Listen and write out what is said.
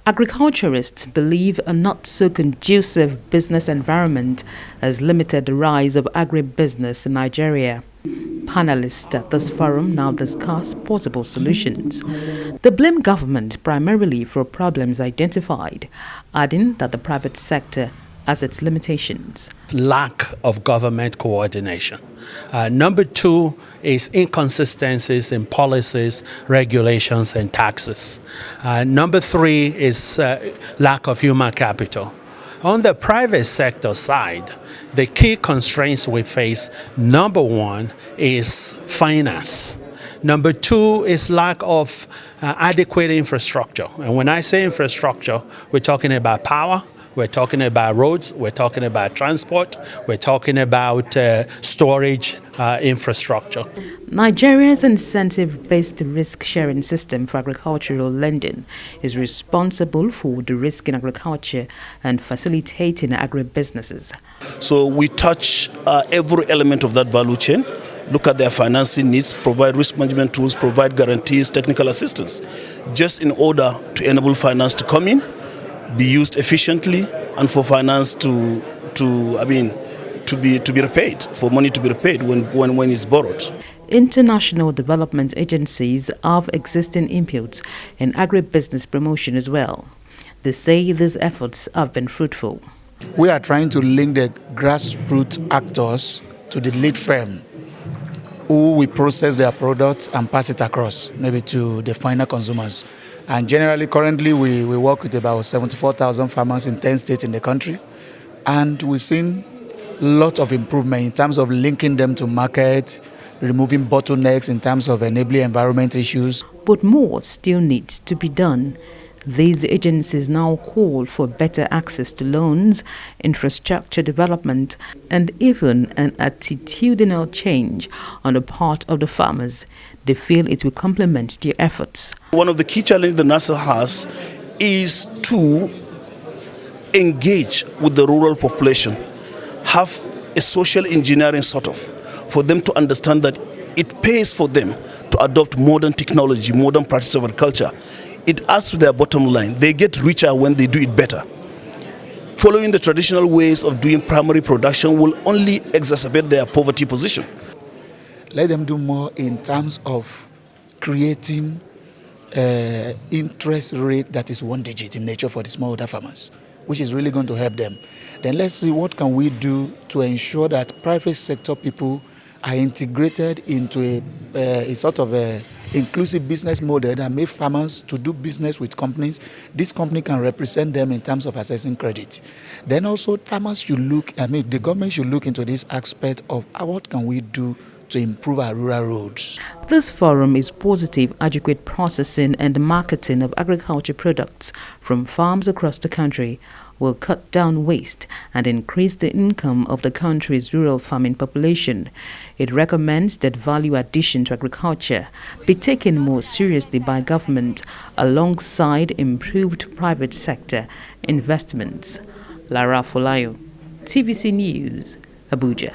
Agriculturists believe a not so conducive business environment has limited the rise of agribusiness in Nigeria. Panelists at this forum now discuss possible solutions. They blame government primarily for problems identified, adding that the private sector has its limitations. Lack of government coordination. Number two is inconsistencies in policies, regulations, and taxes. Number three is lack of human capital. On the private sector side, the key constraints we face, number one, is finance. Number two is lack of adequate infrastructure. And when I say infrastructure, we're talking about power, we're talking about roads, we're talking about transport, we're talking about storage infrastructure. Nigeria's incentive-based risk-sharing system for agricultural lending is responsible for the risk in agriculture and facilitating agribusinesses. So we touch every element of that value chain, look at their financing needs, provide risk management tools, provide guarantees, technical assistance, just in order to enable finance to come in, be used efficiently, and for finance to be repaid, for money to be repaid when it's borrowed. International development agencies have existing inputs in agribusiness promotion as well. They say these efforts have been fruitful. We are trying to link the grassroots actors to the lead firm who will process their products and pass it across, maybe to the final consumers. And generally, currently, we work with about 74,000 farmers in 10 states in the country. And we've seen a lot of improvement in terms of linking them to market, removing bottlenecks in terms of enabling environment issues. But more still needs to be done. These agencies now call for better access to loans, infrastructure development, and even an attitudinal change on the part of the farmers. They feel it will complement their efforts. One of the key challenges the NASA has is to engage with the rural population, have a social engineering sort of, for them to understand that it pays for them to adopt modern technology, modern practice of agriculture. It adds to their bottom line. They get richer when they do it better. Following the traditional ways of doing primary production will only exacerbate their poverty position. Let them do more in terms of creating interest rate that is one digit in nature for the smallholder farmers, which is really going to help them. Then let's see what can we do to ensure that private sector people are integrated into a sort of a inclusive business model that makes farmers to do business with companies. This company can represent them in terms of assessing credit. Then also farmers should the government should look into this aspect of what can we do to improve our rural roads. This forum is positive adequate processing and marketing of agriculture products from farms across the country will cut down waste and increase the income of the country's rural farming population. It recommends that value addition to agriculture be taken more seriously by government alongside improved private sector investments. Lara Folayo, TVC News, Abuja.